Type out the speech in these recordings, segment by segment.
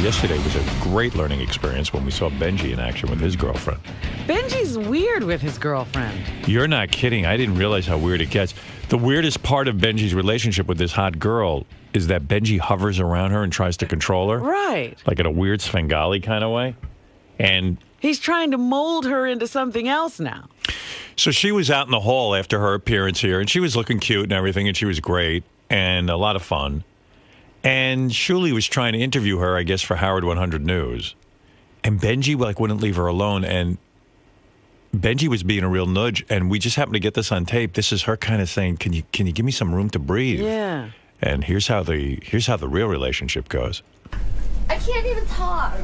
yesterday was a great learning experience when we saw Benji in action with his girlfriend. Benji's weird with his girlfriend. You're not kidding. I didn't realize how weird it gets. The weirdest part of Benji's relationship with this hot girl is that Benji hovers around her and tries to control her. Right. Like in a weird Svengali kind of way. And he's trying to mold her into something else now. so she was out in the hall after her appearance here, and she was looking cute and everything, and she was great and a lot of fun. And Shuli was trying to interview her, I guess, for Howard 100 News. And Benji wouldn't leave her alone. And Benji was being a real nudge. And we just happened to get this on tape. This is her kind of saying, "Can you give me some room to breathe?" Yeah. And here's how the real relationship goes. I can't even talk.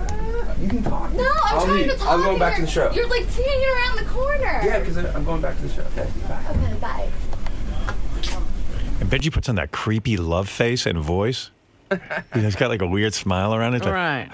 You can talk. No, I'm trying to talk. I'm going back to the show. You're like hanging around the corner. Yeah, because I'm going back to the show. Okay, bye. Okay, bye. And Benji puts on that creepy love face and voice. He's got like a weird smile around it. Like, Right.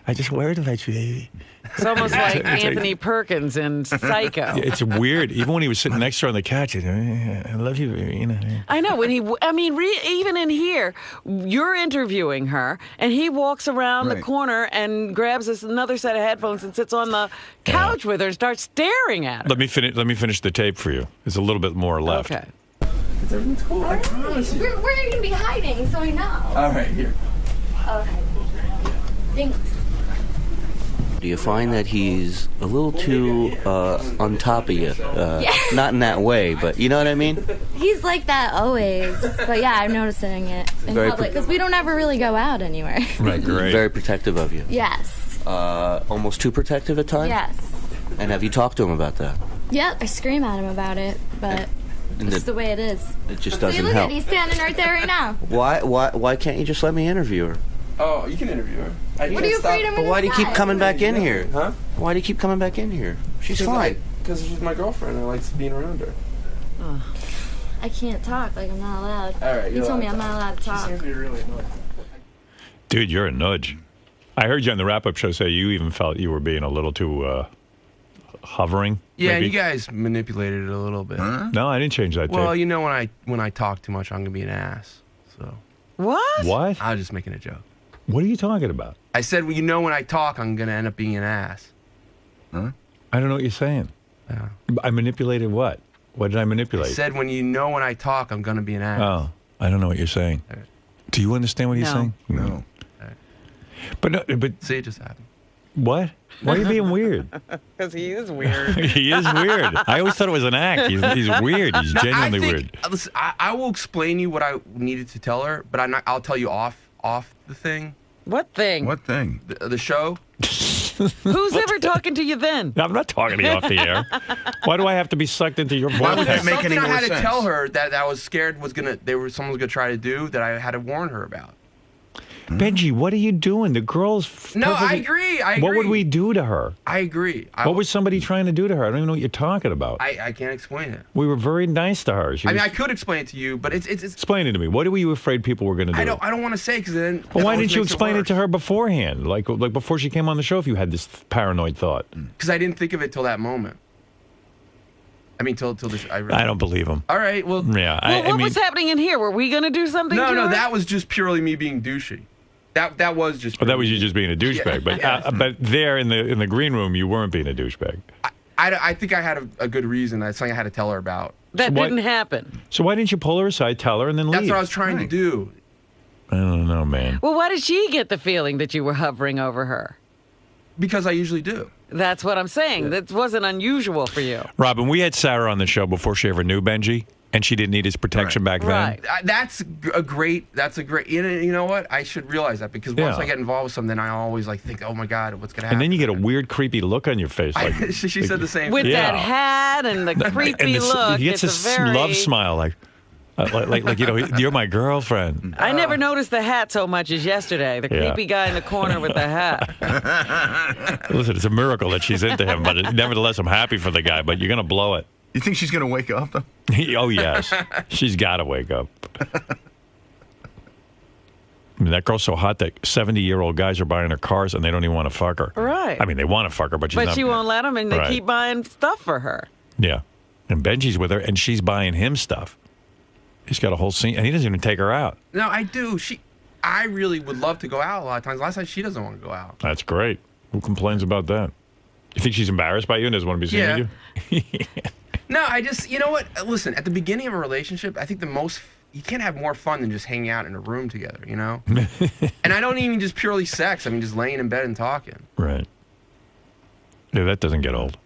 I just worried about you, baby. It's almost like Anthony Perkins in Psycho. It's weird. Even when he was sitting next to her on the couch, he's, I love you, baby. You know. I know. Even in here, you're interviewing her, and he walks around the corner and grabs another set of headphones and sits on the couch with her and starts staring at her. Let me finish the tape for you. There's a little bit more left. Okay. Everything's cool. I promise you. Where are you going to be hiding so I know? All right, here. Okay. Thanks. Do you find that he's a little too on top of you? Not in that way, but you know what I mean? He's like that always. But yeah, I'm noticing it in Very public because we don't ever really go out anywhere. Right, great. Very protective of you. Yes. Almost too protective at times? Yes. And have you talked to him about that? Yep, I scream at him about it, but it's the way it is. It just See, doesn't look help. at he's standing right there right now. Why can't you just let me interview her? Oh, you can interview her. What are you afraid of? But why do you keep coming back in here? Huh? Why do you keep coming back in here? She's fine. Because she's my girlfriend. I like being around her. I can't talk. Like, I'm not allowed. All right, You told me I'm not allowed to talk. She seems to be really annoying. Dude, you're a nudge. I heard you on the wrap-up show say you even felt you were being a little too hovering. Yeah, maybe? you guys manipulated it a little bit. No, I didn't change that Well, tape. you know when I talk too much, I'm gonna be an ass. So What? What? I was just making a joke. What are you talking about? I said, well, you know, when I talk, I'm gonna end up being an ass. I don't know what you're saying. Yeah. I manipulated what? What did I I manipulate? said, when I talk, I'm gonna be an ass. Oh, I don't know what you're saying. All right. Do you understand what he's No. saying? No. But See, it just happened. what? Why are you being weird? Because he is weird. He is weird. I always thought it was an act. He's weird. He's genuinely weird. Listen, I will explain you what I needed to tell her, but I'll tell you off the thing, What thing? What thing? the show. Who's ever talking to you then? I'm not talking to you off the air. Why do I have to be sucked into your Why would that vortex? make Something any I more had to sense? tell her that I was scared someone was gonna try to do that I had to warn her about. Benji, what are you doing? The girl's No, I perfectly- agree. What would we do to her? I agree. What was somebody trying to do to her? I don't even know what you're talking about. I can't explain it. We were very nice to her. She I mean, was- I could explain it to you, but it's Explain it to me. What were you afraid people were going to do? I don't want to say because then. Well, why didn't you explain it to her beforehand? Like before she came on the show, if you had this paranoid thought. Because I didn't think of it till that moment. I mean, till this. I don't believe him. All right. Well. Yeah. Well, what I mean, was happening in here? Were we going to do something No, to her? that was just purely me being douchey. That was just. that was you just being a douchebag. But Yeah. but there in the green room, you weren't being a douchebag. I think I had a good reason. That's something I had to tell her about. That So what- didn't happen. So why didn't you pull her aside, tell her, and then leave? That's what I was trying to do. I don't know, man. Well, why did she get the feeling that you were hovering over her? Because I usually do. That's what I'm saying. That wasn't unusual for you. Robin, we had Sarah on the show before she ever knew Benji, and she didn't need his protection back then. Right. That's a great. You know what? I should realize that because once Yeah. I get involved with something, I always think, oh my God, what's gonna happen? And then you get a weird, creepy look on your face. Like, she said the same. With thing. that Yeah. hat and the creepy and this, look, he gets it's this a very... love smile, like you're my girlfriend. I never noticed the hat so much as yesterday. The Yeah. creepy guy in the corner with the hat. Listen, it's a miracle that she's into him, but nevertheless, I'm happy for the guy. But you're gonna blow it. You think she's going to wake up, though? Oh yes, she's got to wake up. I mean, that girl's so hot that 70-year-old guys are buying her cars and they don't even want to fuck her. Right. I mean, they want to fuck her, but she's But not. she won't let him, and they Right. keep buying stuff for her. Yeah. And Benji's with her, and she's buying him stuff. He's got a whole scene, and he doesn't even take her out. No, I do. I really would love to go out a lot of times. A lot of times she doesn't want to go out. That's great. Who complains about that? You think she's embarrassed by you and doesn't want to be seen with you? No, I just, you know what? Listen, at the beginning of a relationship, I think you can't have more fun than just hanging out in a room together, you know? And I don't even just purely sex. I mean, just laying in bed and talking. Right. Yeah, that doesn't get old.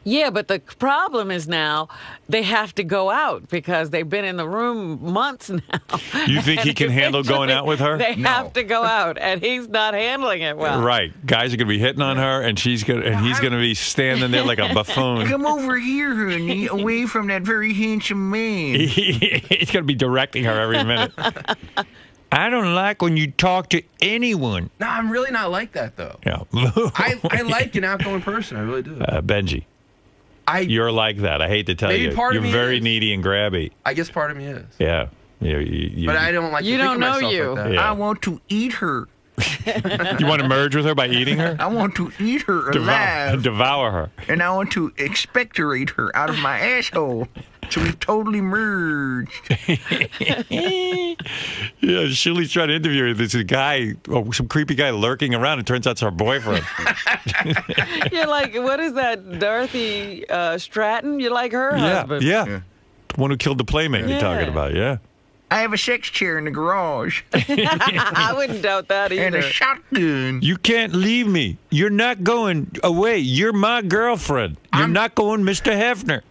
Yeah, but the problem is now they have to go out because they've been in the room months now. You think he can handle going out with her? They have to go out, and he's not handling it well. Right. Guys are going to be hitting on her, and he's going to be standing there like a buffoon. Come over here, honey, away from that very handsome man. He's going to be directing her every minute. I don't like when you talk to anyone. No, I'm really not like that, though. Yeah. I like an outgoing person. I really do. Benji. You're like that. I hate to tell you. Part You're of me very is. needy and grabby. I guess part of me is. Yeah. But I don't like You to think don't of know myself you. like that. Yeah. I want to eat her. You want to merge with her by eating her? I want to eat her alive. Devour her. And I want to expectorate her out of my asshole. So we've totally merged. Yeah, Shirley's trying to interview her. There's a guy, some creepy guy lurking around. It turns out it's her boyfriend. You're like, what is that, Dorothy Stratton? You like her husband? Yeah. The one who killed the playmate you're talking about, yeah. I have a sex chair in the garage. I wouldn't doubt that either. And a shotgun. You can't leave me. You're not going away. You're my girlfriend. You're not going Mr. Hefner.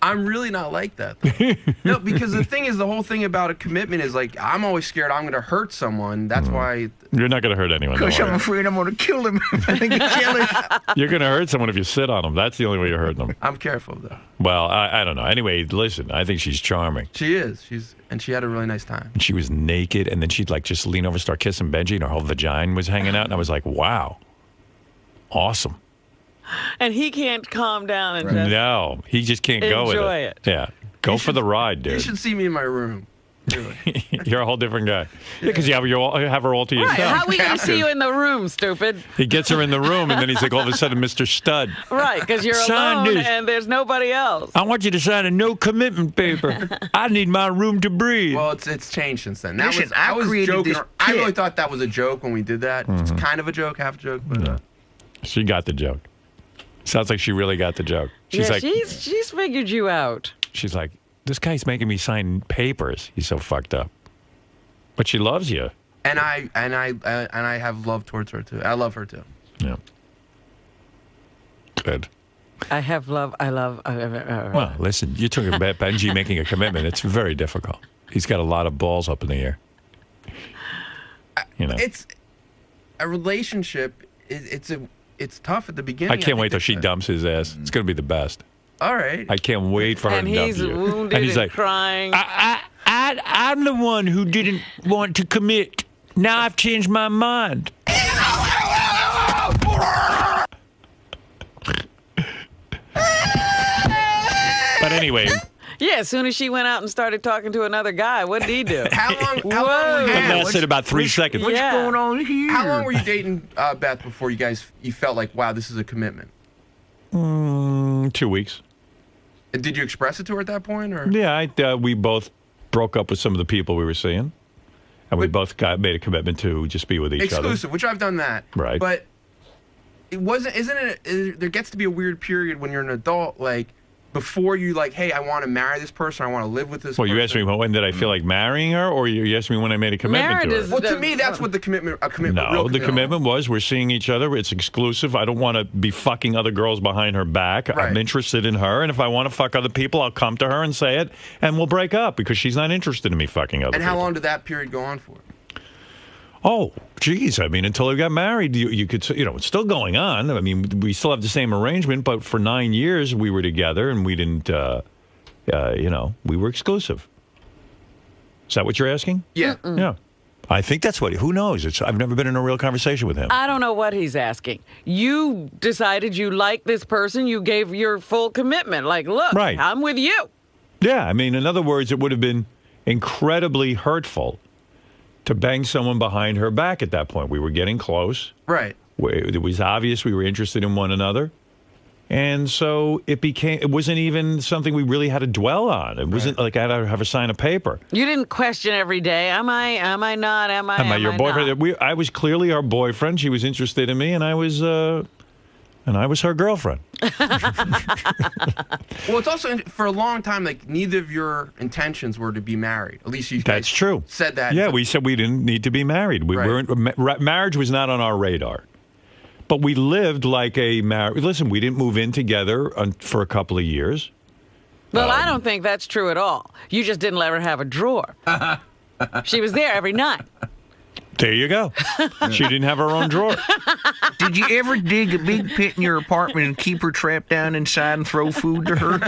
I'm really not like that, though. No, because the thing is, the whole thing about a commitment is like, I'm always scared I'm going to hurt someone. That's why. You're not going to hurt anyone. Because I'm afraid I'm going to kill him if I get jealous. You're going to hurt someone if you sit on them. That's the only way you're hurting them. I'm careful, though. Well, I don't know. Anyway, listen, I think she's charming. She is. And she had a really nice time. And she was naked, and then she'd like just lean over, start kissing Benji, and her whole vagina was hanging out. And I was like, wow. Awesome. And he can't calm down and just No, he just can't go with enjoy it. it. Yeah. Go for the ride, dude. You should see me in my room. Really. You're a whole different guy. Yeah, because you have her all to yourself. Right, how are we going to see you in the room, stupid? He gets her in the room, and then he's like, all of a sudden, Mr. Stud. Right, because you're Sign alone this. and there's nobody else. I want you to sign a no commitment paper. I need my room to breathe. Well, it's changed since then. Listen, I was created joking. this I kit. really thought that was a joke when we did that. It's kind of a joke, half a joke, but She got the joke. Sounds like she really got the joke. She's like, she's figured you out. she's like, this guy's making me sign papers. He's so fucked up. But she loves you. and I have love towards her too. I love her too. Yeah. Good. Well, listen, you're talking about Benji making a commitment. It's very difficult. He's got a lot of balls up in the air. You know. It's a relationship. It's tough at the beginning. I can't wait till she dumps his ass. It's going to be the best. All right. I can't wait for her And to dump he's you. wounded and he's like, crying. I'm the one who didn't want to commit. Now I've changed my mind. But anyway, Yeah, as soon as she went out and started talking to another guy, what did he do? How long it were you, lasted about 3 seconds. What's Yeah. going on here? how long were you dating Beth before you felt like, wow, this is a commitment? 2 weeks. And did you express it to her at that point, or? Yeah, we both broke up with some of the people we were seeing, and we both made a commitment to just be with each Exclusive, which I've done that. Right. But it wasn't. Isn't it? There gets to be a weird period when you're an adult, like before you like, hey, I want to marry this person, I want to live with this. Well, person. you asked me when did I feel like marrying her, or you asked me when I made a commitment Married to her. is- Well, to me, that's what a commitment. No, real the commitment was we're seeing each other. It's exclusive. I don't want to be fucking other girls behind her back. I'm Right. interested in her, and if I want to fuck other people, I'll come to her and say it, and we'll break up because she's not interested in me fucking other And people. how long did that period go on for? Oh, geez. I mean, until we got married, you could, it's still going on. I mean, we still have the same arrangement, but for 9 years we were together and we didn't, we were exclusive. Is that what you're asking? Yeah. Yeah. I think that's what, who knows? I've never been in a real conversation with him. I don't know what he's asking. You decided you like this person. You gave your full commitment. Like, look, Right. I'm with you. Yeah. I mean, in other words, it would have been incredibly hurtful to bang someone behind her back at that point. We were getting close. Right. It was obvious we were interested in one another. And so it wasn't even something we really had to dwell on. It wasn't like I had to have a sign of paper. You didn't question every day, am I not, am I your boyfriend? not? I was clearly her boyfriend. She was interested in me, and I was her girlfriend. Well, it's also for a long time like neither of your intentions were to be married. At least you guys That's true. said that. Yeah, we said we didn't need to be married. We weren't. Marriage was not on our radar. But we lived like a marriage. Listen, we didn't move in together for a couple of years. Well, I don't think that's true at all. You just didn't let her have a drawer. She was there every night. There you go. She didn't have her own drawer. Did you ever dig a big pit in your apartment and keep her trapped down inside and throw food to her?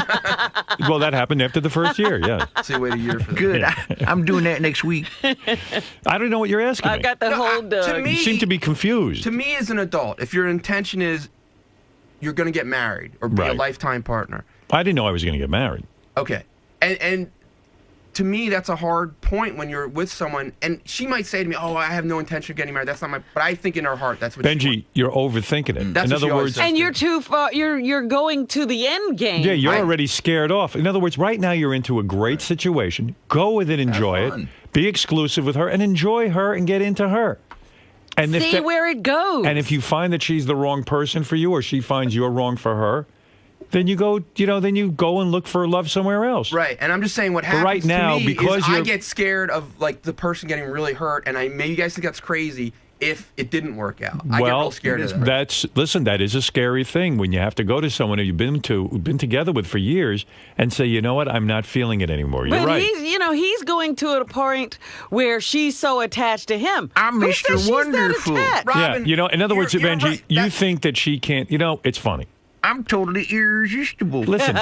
Well, that happened after the first year, yeah. So you wait a year for that. Good. I'm doing that next week. I don't know what you're asking I've me. got the whole to me, You seem to be confused. To me, as an adult, if your intention is you're going to get married or be a lifetime partner. I didn't know I was going to get married. Okay. And to me, that's a hard point when you're with someone, and she might say to me, "Oh, I have no intention of getting married. That's not my." But I think in her heart, that's what. Benji, you're overthinking it. That's in what she other always words, says. And you're too far. You're going to the end game. yeah, you're already scared off. In other words, right now you're into a great situation. Go with it, enjoy it, be exclusive with her, and enjoy her and get into her. And see where it goes. And if you find that she's the wrong person for you, or she finds you're wrong for her, then you go, then you go and look for love somewhere else. Right, and I'm just saying what happens right now, to me because is I get scared of like the person getting really hurt, and maybe you guys think that's crazy if it didn't work out. I get real scared of that. Listen, that is a scary thing when you have to go to someone who you've been together with for years and say, you know what, I'm not feeling it anymore. You're right. He's going to a point where she's so attached to him. I'm Who Mr. says Wonderful. She's that attached? Robin, yeah, in other words, you're Benji, right. you think that she can't, it's funny. I'm totally irresistible. Listen,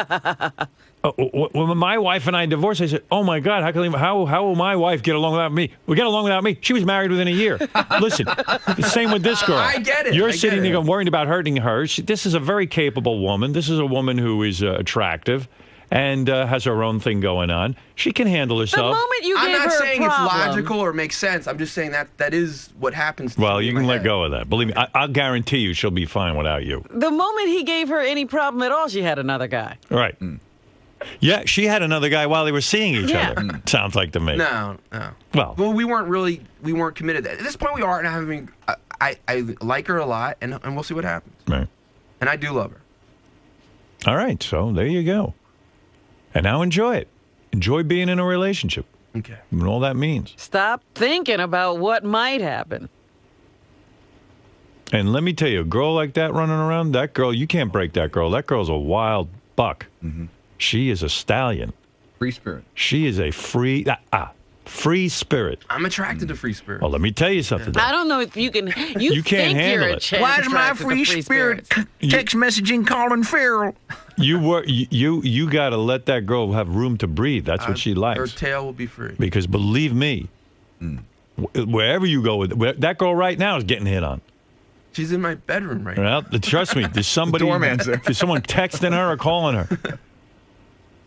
when my wife and I divorced, I said, "Oh my God, how will my wife get along without me? We get along without me." She was married within a year. Listen, the same with this girl. I get it. You're I sitting get there it. worrying about hurting her. This is a very capable woman. This is a woman who is attractive and has her own thing going on. She can handle The herself. moment you I'm gave not her saying a it's problem, logical or makes sense. I'm just saying that is what happens. Well, me you in can my let head. go of that. Believe me, I'll guarantee you she'll be fine without you. the moment he gave her any problem at all, she had another guy. Right. Yeah, she had another guy while they were seeing each Yeah. other. Sounds like to me. No. Well, we weren't committed. At this point, we are, and I like her a lot, and we'll see what happens. right. And I do love her. All right, so there you go. And now enjoy it. Enjoy being in a relationship Okay. and all that means. Stop thinking about what might happen. And let me tell you, a girl like that running around, that girl, you can't break that girl. That girl's a wild buck. Mm-hmm. She is a stallion. Free spirit. She is a free spirit. I'm attracted to free spirit. Well, let me tell you something. I don't know if you can. You can't think handle you're it. Why is my attracted to free spirit spirits. text messaging Colin Farrell? You got to let that girl have room to breathe. That's what she Her likes. tail will be free. Because believe me, wherever you go with it, that girl right now is getting hit on. She's in my bedroom right now. Well, trust me, there's somebody, doorman's there. there's someone texting her or calling her.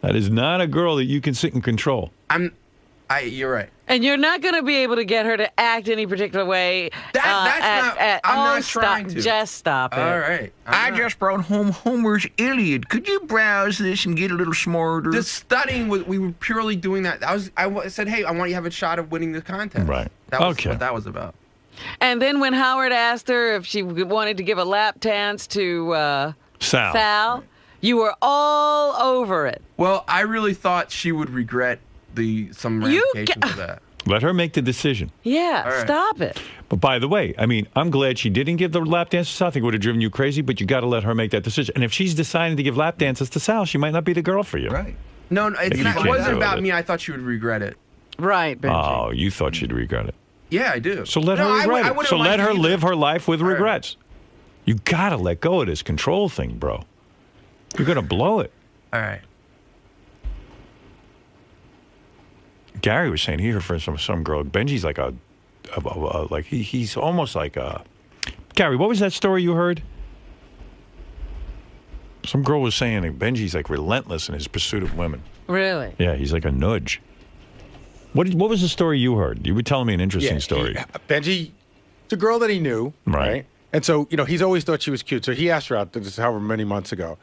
That is not a girl that you can sit and control. You're right. And you're not going to be able to get her to act any particular way. I'm not stop. trying to. Just stop it. All right. I just brought home Homer's Iliad. Could you browse this and get a little smarter? The studying, we were purely doing that. I said, hey, I want you to have a shot of winning the contest. Right. That was Okay. what that was about. And then when Howard asked her if she wanted to give a lap dance to Sal, you were all over it. Well, I really thought she would regret some ramifications of that. Let her make the decision. Yeah, All right. stop it. But by the way, I mean, I'm glad she didn't give the lap dances to Sal. I think it would have driven you crazy, but you got to let her make that decision. And if she's deciding to give lap dances to Sal, she might not be the girl for you. Right. No, it's You not, can't it wasn't do about it. me. I thought she would regret it. Right, Benji. Oh, you thought she'd regret it. Yeah, I do. So let her regret it. So let her live her life with regrets. You got to let go of this control thing, bro. You're going to blow it. All right. Gary was saying he heard from some girl. Benji's like he's almost like a. Gary, what was that story you heard? Some girl was saying that Benji's like relentless in his pursuit of women. Really? Yeah, he's like a nudge. What was the story you heard? You were telling me an interesting story. Benji, it's a girl that he knew, Right. And so, he's always thought she was cute. So he asked her out, this is however many months ago.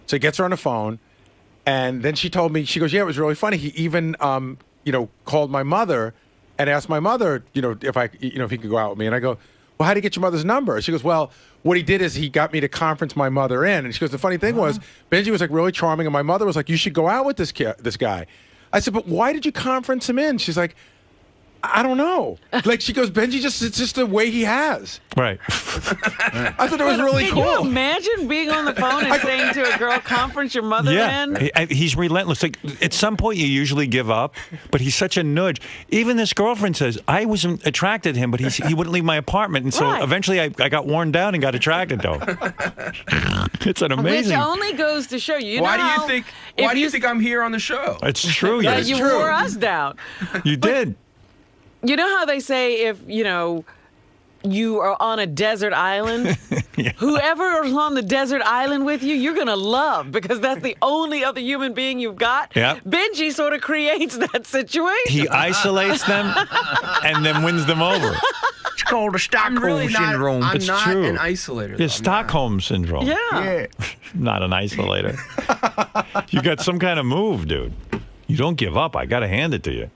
So he gets her on the phone, and then she told me, she goes, yeah, it was really funny. He even, called my mother and asked my mother, if he could go out with me. And I go, well, how did he get your mother's number? She goes, well, what he did is he got me to conference my mother in. And she goes, the funny thing was, Benji was like really charming, and my mother was like, you should go out with this guy. I said, but why did you conference him in? She's like, I don't know. Like, she goes, Benji it's just the way he has. Right. I thought it was really cool. Can you imagine being on the phone and saying to a girl, conference your mother in? He's relentless. Like, at some point, you usually give up, but he's such a nudge. Even this girlfriend says, I wasn't attracted to him, but he wouldn't leave my apartment. And so eventually I got worn down and got attracted to him. It's an amazing. Which only goes to show you. Why do you think I'm here on the show? It's true. Yeah, you wore us down. You did. You know how they say if, you are on a desert island, whoever is on the desert island with you, you're going to love because that's the only other human being you've got. Yep. Benji sort of creates that situation. He isolates them and then wins them over. It's called the Stockholm Syndrome. I'm It's not true. an isolator. It's Stockholm Syndrome. Yeah. Not an isolator. You got some kind of move, dude. You don't give up. I got to hand it to you.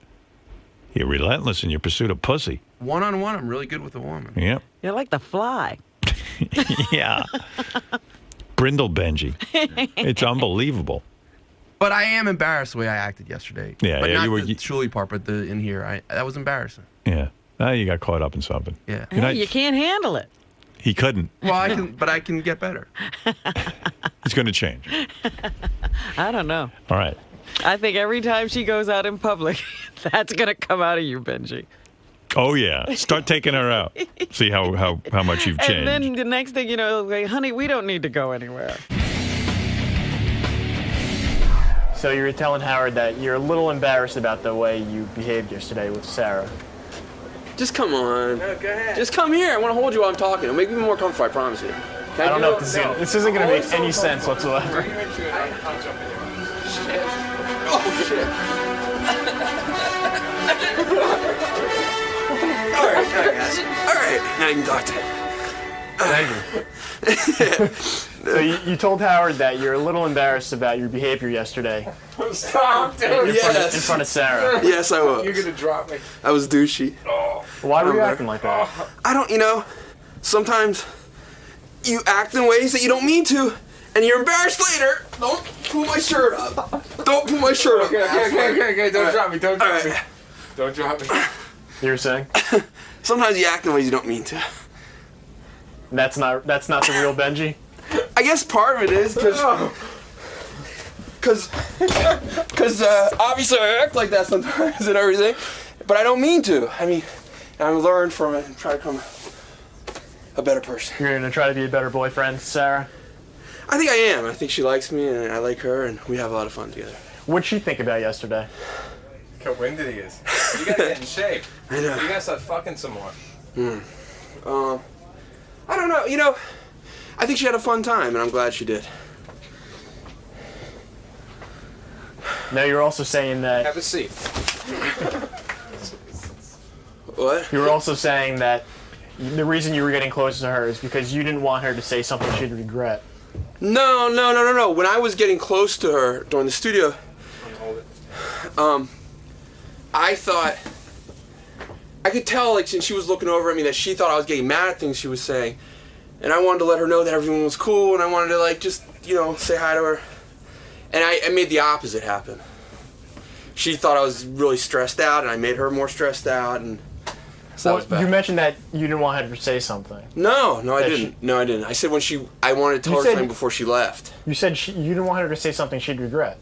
You're relentless in your pursuit of pussy. One-on-one, I'm really good with a woman. Yep. You're like the fly. Yeah. Brindle Benji. It's unbelievable. But I am embarrassed the way I acted yesterday. Yeah, but yeah, not you were- the Shuli part, but in here, that was embarrassing. Yeah. Now you got caught up in something. Yeah. Hey, you can't handle it. He couldn't. Well, I can get better. He's going to change. I don't know. All right. I think every time she goes out in public, that's going to come out of you, Benji. Oh, yeah. Start taking her out. See how much you've changed. And then the next thing you know, like, honey, we don't need to go anywhere. So you were telling Howard that you're a little embarrassed about the way you behaved yesterday with Sarah. Just come on. No, go ahead. Just come here. I want to hold you while I'm talking. It'll make me more comfortable, I promise you. I don't know if this isn't going to make any sense whatsoever. Oh, shit. All right. Now you can talk to him. Thank you. So you told Howard that you're a little embarrassed about your behavior yesterday. Stop, dude. In front of Sarah. Yes, I was. You're going to drop me. I was douchey. Why were you acting like that? I don't, sometimes you act in ways that you don't mean to, and you're embarrassed later. Don't pull my shirt up. Don't pull my shirt up. Okay. Don't drop me. Don't drop me. Don't drop me. You were saying? Sometimes you act in ways you don't mean to. That's not the real Benji? I guess part of it is because obviously I act like that sometimes and everything, but I don't mean to. I mean, I learn from it and try to become a better person. You're going to try to be a better boyfriend, Sarah? I think I am. I think she likes me and I like her and we have a lot of fun together. What'd she think about yesterday? Look how winded he is. You gotta get in shape. I know. You gotta start fucking some more. I don't know. I think she had a fun time and I'm glad she did. No, you're also saying that... Have a seat. What? You were also saying that the reason you were getting close to her is because you didn't want her to say something she'd regret. No. When I was getting close to her during the studio, I thought, I could tell, like, since she was looking over at me, that she thought I was getting mad at things she was saying. And I wanted to let her know that everyone was cool, and I wanted to, like, just, say hi to her. And I made the opposite happen. She thought I was really stressed out, and I made her more stressed out, and so that was bad. You mentioned that you didn't want her to say something. No, I didn't. I said I wanted to tell her something before she left. You said you didn't want her to say something she'd regret.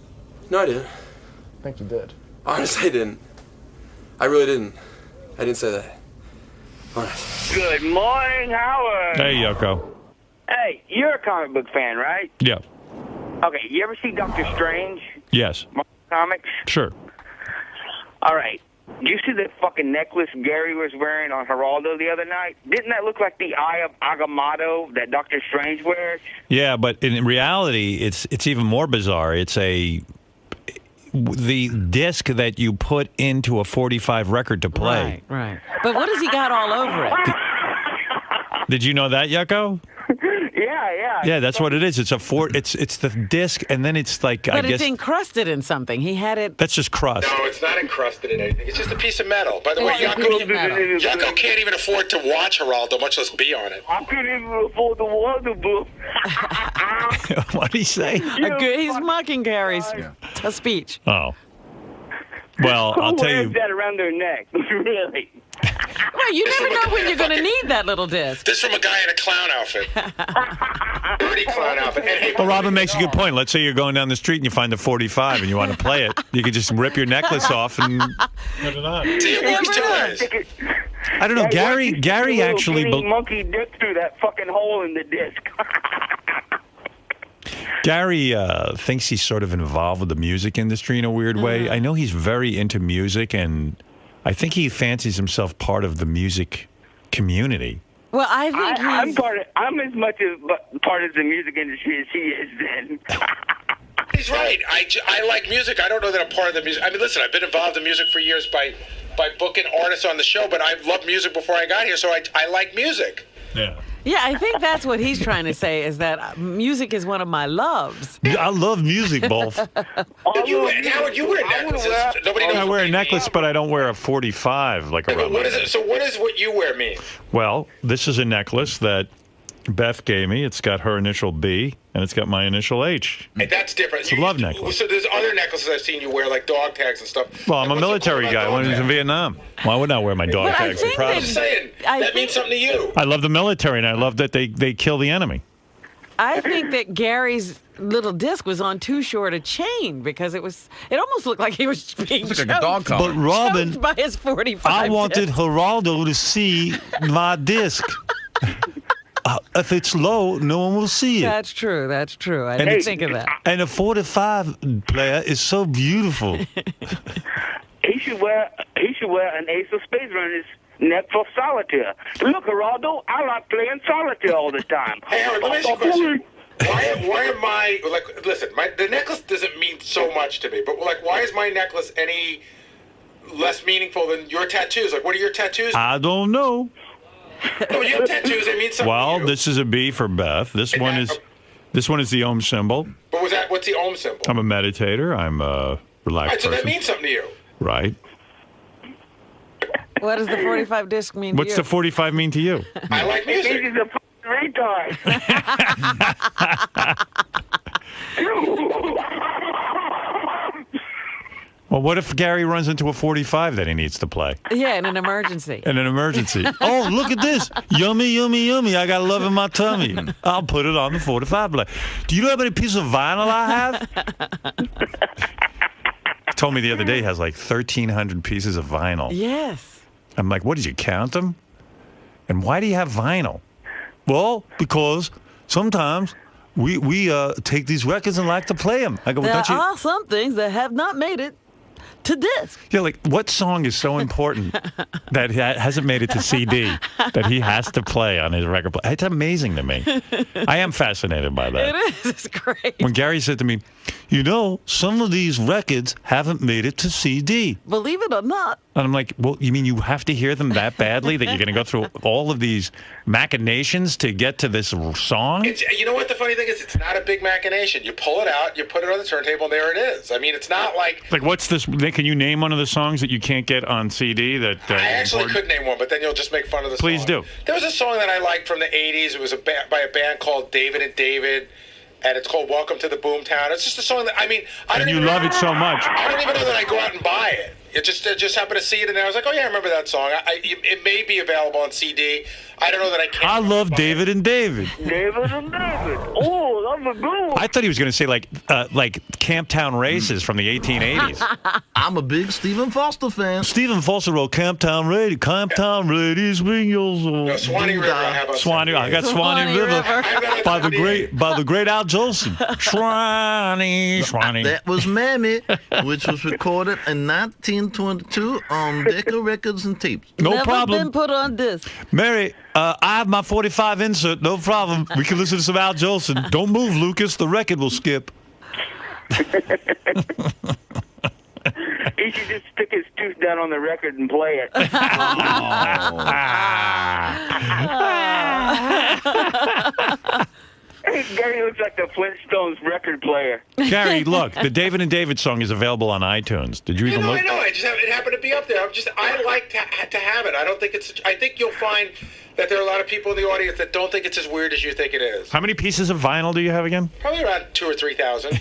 No, I didn't. I think you did. Honestly, I didn't. I really didn't. I didn't say that. Honest. Good morning, Howard. Hey, Yucko. Hey, you're a comic book fan, right? Yeah. Okay, you ever see Doctor Strange? Yes. Comics? Sure. All right. Did you see the fucking necklace Gary was wearing on Geraldo the other night? Didn't that look like the Eye of Agamotto that Doctor Strange wears? Yeah, but in reality, it's even more bizarre. It's the disc that you put into a 45 record to play. Right. But what has he got all over it? Did you know that, Yucko? Yeah. Yeah, that's what it is. It's it's the disc, and then it's like But I it's guess encrusted in something. He had it. that's just crust. No, it's not encrusted in anything. It's just a piece of metal. By the way, It's a piece of metal. Yucko can't even afford to watch Geraldo, much less be on it. I couldn't even afford the water book. What did he say? He's mocking Gary's speech. Oh. Well, I'll tell Who wears you. that around their neck? Really? Well, you never know when you're going to need that little disc. This from a guy in a clown outfit. Dirty clown outfit. And hey, Well, Robin makes a good point. Let's say you're going down the street and you find a 45 and you want to play it. You could just rip your necklace off and put it on. see, it works two ways. I don't know. Gary actually. monkey dick through that fucking hole in the disc. Gary thinks he's sort of involved with the music industry in a weird way. I know he's very into music, and I think he fancies himself part of the music community. Well, I think I'm as much a part of the music industry as he is. Then He's right. I like music. I don't know that I'm part of the music. I mean, listen, I've been involved in music for years by booking artists on the show, but I've loved music before I got here, so I like music. Yeah. Yeah, I think that's what he's trying to say, is that music is one of my loves. I love music, both. Howard, you wear necklaces. Nobody knows. I wear a necklace, but I don't wear a 45 like around my neck. So what does what you wear mean? Well, this is a necklace that Beth gave me. It's got her initial B, and it's got my initial H. Hey, that's different. It's a love necklace. So there's other necklaces I've seen you wear, like dog tags and stuff. Well, I'm a What's the military point guy about when I dog was in tags? Vietnam. Why wouldn't I wear my dog But I tags? think I'm proud I'm of just them. saying, I that think- means something to you. I love the military, and I love that they kill the enemy. I think that Gary's little disc was on too short a chain because it almost looked like he was being It's like choked, a dog collar. But Robin, choked by his 45 I wanted disc. Geraldo to see my disc. If it's low, no one will see it. That's true. That's true. I And didn't it's- think of that. And a 45 player is so beautiful. he should wear an Ace of Spades around his neck for solitaire. Look, Geraldo, I like playing solitaire all the time. Hey, Howard, let me ask you a question. Why am I, like, listen, the necklace doesn't mean so much to me, but, like, why is my necklace any less meaningful than your tattoos? Like, what are your tattoos? I don't know. No, you have tattoos, they mean something Well, to you. this is a B for Beth. This one is the Om symbol. But what's the Om symbol? I'm a meditator. I'm a relaxed Right, so that person. means something to you. Right. What does the 45 disc mean What's to the you? 45 mean to you? I like music. He's a fucking retard. Well, what if Gary runs into a 45 that he needs to play? Yeah, in an emergency. In an emergency. Oh, look at this. Yummy, yummy, yummy. I got love in my tummy. I'll put it on the 45 play. Do you know how many pieces of vinyl I have? He told me the other day he has like 1,300 pieces of vinyl. Yes. I'm like, what, did you count them? And why do you have vinyl? Well, because sometimes we take these records and like to play them. I go, well, There don't you? are some things that have not made it to disc. Yeah, like what song is so important that hasn't made it to CD that he has to play on his record player? It's amazing to me. I am fascinated by that. It is. It's great. When Gary said to me, you know, some of these records haven't made it to CD. Believe it or not. And I'm like, well, you mean you have to hear them that badly that you're going to go through all of these machinations to get to this song? You know what the funny thing is? It's not a big machination. You pull it out, you put it on the turntable, and there it is. I mean, it's not like... Like, what's this? Can you name one of the songs that you can't get on CD? That I actually could name one, but then you'll just make fun of the song. Please do. There was a song that I liked from the 80s. It was by a band called David and David, and it's called Welcome to the Boomtown. It's just a song that, I mean... And you love it so much. I don't even know that I go out and buy it. I just happened to see it, and I was like, oh, yeah, I remember that song. It may be available on CD. I don't know that I can. I love David and David. David and David. Oh, that's a good one. I thought he was going to say like Camptown Races from the 1880s. I'm a big Stephen Foster fan. Stephen Foster wrote Camptown Ladies, bring yours on. No, Swanee River. How about Swanee, I got Swanee River by the great Al Jolson. Swanee. That was Mammy, which was recorded in 1922 on Decca Records and Tapes. No Never problem. been put on disc. Mary, I have my 45 insert. No problem. We can listen to some Al Jolson. Don't move, Lucas. The record will skip. He should just stick his tooth down on the record and play it. Gary looks like the Flintstones record player. Gary, look, the David and David song is available on iTunes. Did you even look? I know. It happened to be up there. I like to have it. I don't think it's. I think you'll find that there are a lot of people in the audience that don't think it's as weird as you think it is. How many pieces of vinyl do you have again? Probably around 2,000 or 3,000.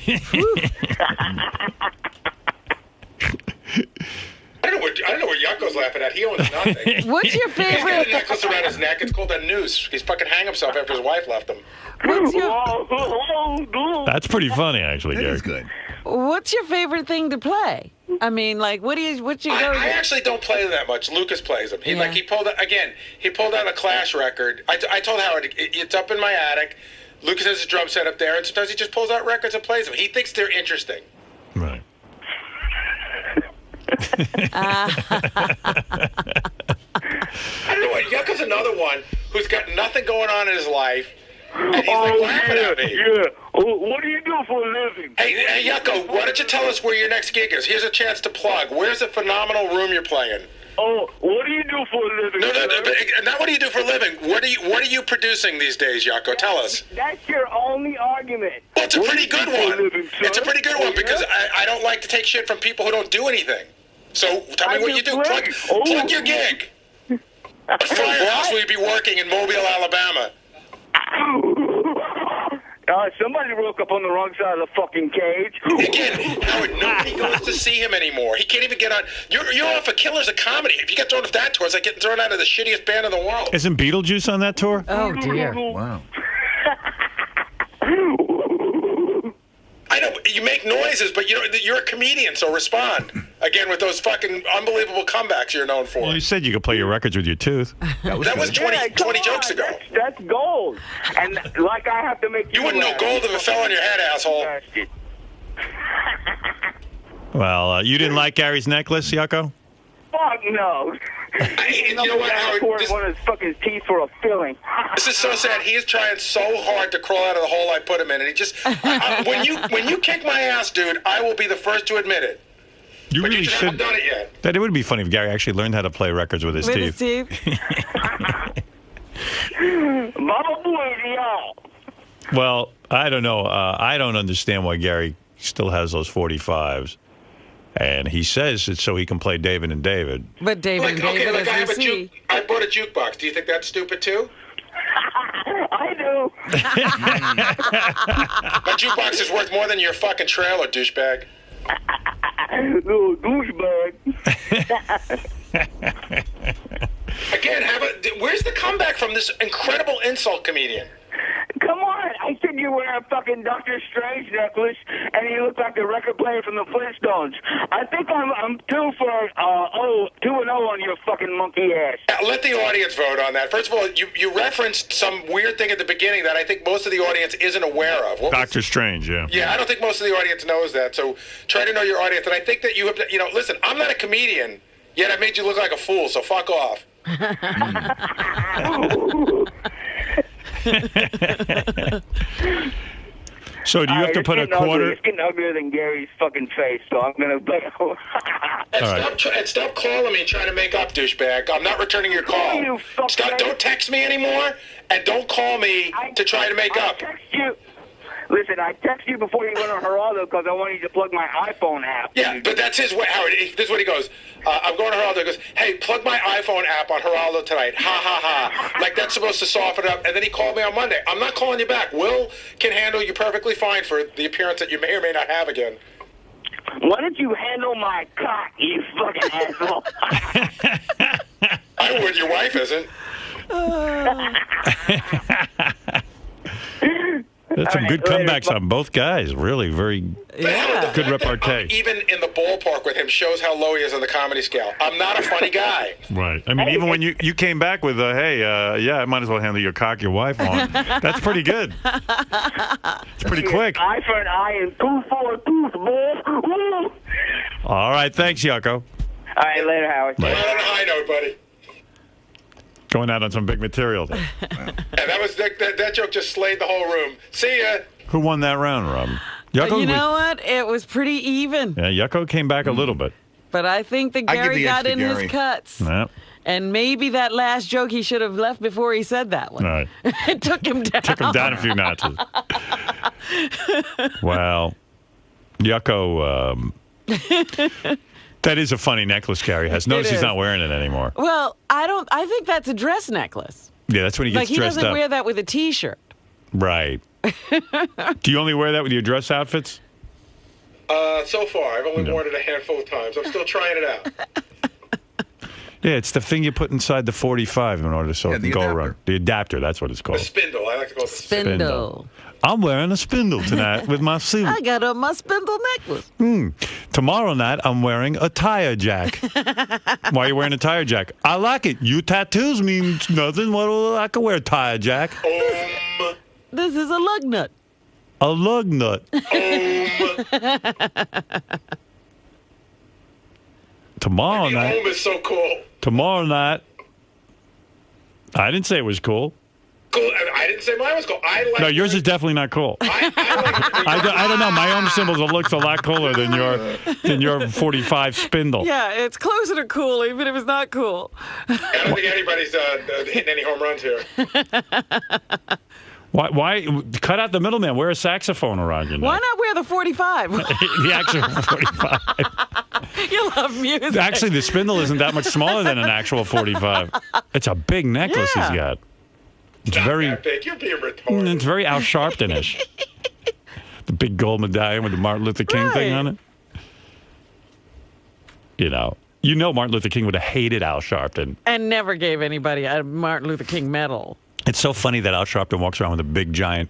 I don't know what Yucko's laughing at. He owns nothing. What's your favorite? He's got a necklace around his neck. It's called a noose. He's fucking hang himself after his wife left him. What's your? That's pretty funny, actually, Gary. That is good. What's your favorite thing to play? I mean, like, what you go? I actually don't play them that much. Lucas plays them. He pulled out a Clash record. I told Howard it's up in my attic. Lucas has his drum set up there, and sometimes he just pulls out records and plays them. He thinks they're interesting. Right. I don't know what. Yucko's another one who's got nothing going on in his life, and he's like laughing at me. Yeah. What do you do for a living? Hey, Yucko, why don't you tell us where your next gig is? Here's a chance to plug. Where's the phenomenal room you're playing? Oh, what do you do for a living? No, not what do you do for a living. What are you producing these days, Yucko? Tell us. That's your only argument. Well, it's a pretty good one. It's a pretty good one because I don't like to take shit from people who don't do anything. So tell me what you do. Plug your gig. What firehouse will you be working in Mobile, Alabama? Somebody woke up on the wrong side of the fucking cage. Again, Howard, nobody goes to see him anymore. He can't even get on. You're off of Killers of Comedy. If you get thrown off that tour, it's like getting thrown out of the shittiest band in the world. Isn't Beetlejuice on that tour? Oh, dear. Wow. I know you make noises, but you're a comedian, so respond. Again, with those fucking unbelievable comebacks you're known for. Well, you said you could play your records with your tooth. That was 20 jokes ago. That's gold. And like I have to make you wouldn't know gold if it fell on your head, asshole. Well, you didn't like Gary's necklace, Yucko? Fuck no. You know what, Howard? One of his fucking teeth for a filling. This is so sad. He is trying so hard to crawl out of the hole I put him in, and he just when you kick my ass, dude, I will be the first to admit it. You but really you just haven't done it yet. That it would be funny if Gary actually learned how to play records with his teeth. Mama boy, y'all. Well, I don't know. I don't understand why Gary still has those 45s. And he says it's so he can play David and David. But David and David, as we see. I bought a jukebox. Do you think that's stupid too? I do. My jukebox is worth more than your fucking trailer, douchebag. Little douchebag. Again, where's the comeback from this incredible insult comedian? Come on, I said you wear a fucking Dr. Strange necklace, and you look like the record player from the Flintstones. I think I'm 2-0 on your fucking monkey ass. Let the audience vote on that. First of all, you referenced some weird thing at the beginning that I think most of the audience isn't aware of. Dr. Strange, yeah. Yeah, I don't think most of the audience knows that, so try to know your audience. And I think that you have to, listen, I'm not a comedian, yet I made you look like a fool, so fuck off. So do you have to put a quarter? It's getting uglier than Gary's fucking face, so I'm going to... Stop calling me and trying to make up, douchebag. I'm not returning your call. Don't text me anymore, and don't call me to try to make up. Text you. Listen, I texted you before you went on Geraldo because I wanted you to plug my iPhone app. Yeah, but that's his way, Howard. This is what he goes. I'm going to Geraldo. He goes, hey, plug my iPhone app on Geraldo tonight. Ha, ha, ha. Like, that's supposed to soften it up. And then he called me on Monday. I'm not calling you back. Will can handle you perfectly fine for the appearance that you may or may not have again. Why don't you handle my cock, you fucking asshole? I would. Your wife isn't. That's some good comebacks on both guys. Really, very good repartee. Even in the ballpark with him shows how low he is on the comedy scale. I'm not a funny guy. Right. I mean, even when you came back with hey, I might as well handle your cock your wife on. That's pretty good. It's pretty quick. Eye for an eye and tooth for a tooth, boy. Woo! All right. Thanks, Yucko. All right, later, Howard. Later. On a high note, buddy. Going out on some big material there. And that joke just slayed the whole room. See ya. Who won that round, Rob? Yucko? You know what? It was pretty even. Yeah, Yucko came back a little bit. but I think that I give Gary the got edge in to his Gary. cuts. Yep. And maybe that last joke he should have left before he said that one. Right. It took him down. Took him down a few notches. Well, Yucko, that is a funny necklace Gary has. Notice he's not wearing it anymore. Well, I think that's a dress necklace. Yeah, that's when he gets Like, he dressed doesn't up. wear that with a T-shirt. Right. Do you only wear that with your dress outfits? So far, I've only worn it a handful of times. I'm still trying it out. Yeah, it's the thing you put inside the 45 in order so it can go around. The adapter, that's what it's The called. spindle. I like to call it the Spindle. I'm wearing a spindle tonight with my suit. I got on my spindle necklace. Tomorrow night, I'm wearing a tire jack. Why are you wearing a tire jack? I like it. You tattoos mean nothing. I can wear a tire jack. This is a lug nut. A lug nut. Tomorrow night. Home is so cool. Tomorrow night. I didn't say it was cool. Cool. I didn't say mine was cool. I like. No, yours is definitely not cool. I don't know. My own symbols looks a lot cooler than your 45 spindle. Yeah, it's closer to cool, even if it's not cool. I don't think anybody's hitting any home runs here. Why cut out the middleman? Wear a saxophone around your neck. Why not wear the 45? The actual 45. You love music. Actually, the spindle isn't that much smaller than an actual 45. It's a big necklace he's got. It's very big. You're being retarded. It's very Al Sharpton-ish. The big gold medallion with the Martin Luther King thing on it. You know Martin Luther King would have hated Al Sharpton. And never gave anybody a Martin Luther King medal. It's so funny that Al Sharpton walks around with a big, giant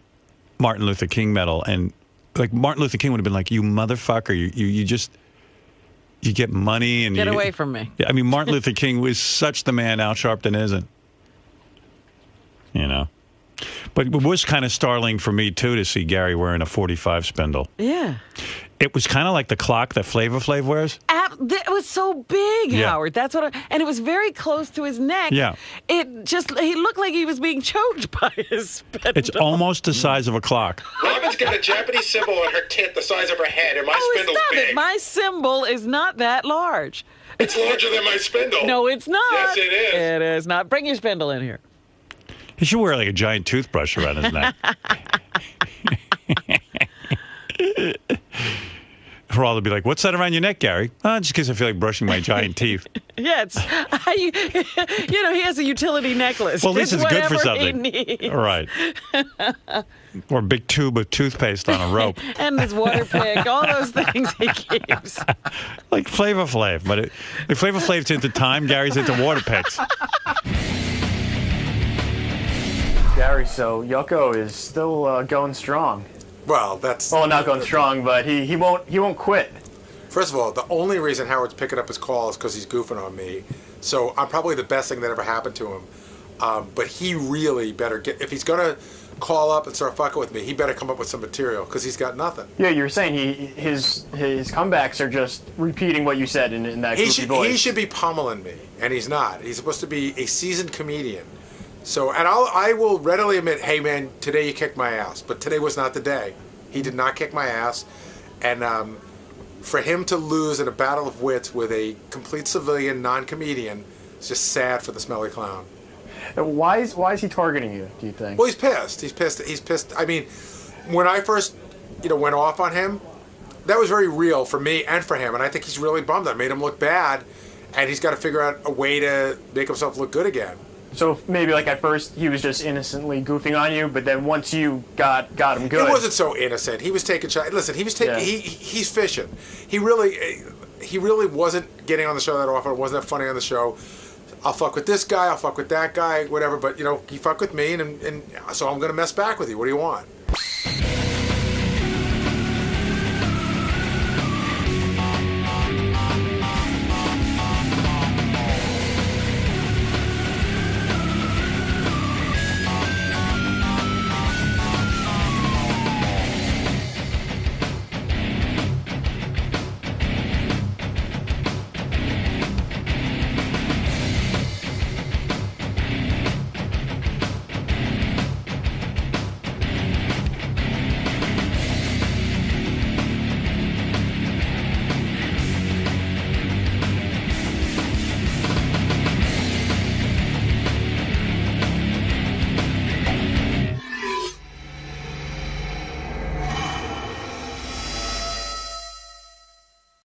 Martin Luther King medal. And, like, Martin Luther King would have been like, you motherfucker, you get money. And Get away from me. Yeah, I mean, Martin Luther King was such the man Al Sharpton isn't. But it was kind of startling for me, too, to see Gary wearing a 45 spindle. Yeah. It was kind of like the clock that Flavor Flav wears. It was so big, Yeah. Howard. That's what, and it was very close to his neck. Yeah. He looked like he was being choked by his spindle. It's almost the size of a clock. Robin's got a Japanese symbol on her tit the size of her head, and my spindle's stop big. it. My symbol is not that large. It's larger than my spindle. No, it's not. Yes, it is. It is not. Bring your spindle in here. He should wear like a giant toothbrush around his neck. Geraldo would be like, what's that around your neck, Gary? Just because I feel like brushing my giant teeth. Yeah, he has a utility necklace. Well, at least it's good for whatever something. He needs. Right. Or a big tube of toothpaste on a rope. And his water pick, all those things he keeps. Like Flavor Flav. But if Flavor Flav's into time, Gary's into water picks. Gary, so Yucko is still going strong. Well, that's... Well, not going strong, but he won't quit. First of all, the only reason Howard's picking up his call is because he's goofing on me. So I'm probably the best thing that ever happened to him. But he really better get... If he's going to call up and start fucking with me, he better come up with some material because he's got nothing. Yeah, you're saying his comebacks are just repeating what you said in that goofy voice. He should be pummeling me, and he's not. He's supposed to be a seasoned comedian. So, and I will readily admit, hey man, today you kicked my ass, but today was not the day. He did not kick my ass, and for him to lose in a battle of wits with a complete civilian non-comedian, it's just sad for the smelly clown. Why is he targeting you, do you think? Well, he's pissed. He's pissed. I mean, when I first, went off on him, that was very real for me and for him, and I think he's really bummed. I made him look bad, and he's got to figure out a way to make himself look good again. So maybe like at first he was just innocently goofing on you, but then once you got him good. It wasn't so innocent. He was taking shots. Listen, he was taking. Yeah. He's fishing. He really wasn't getting on the show that often. It wasn't that funny on the show. I'll fuck with this guy. I'll fuck with that guy. Whatever. But he fucked with me, and so I'm gonna mess back with you. What do you want?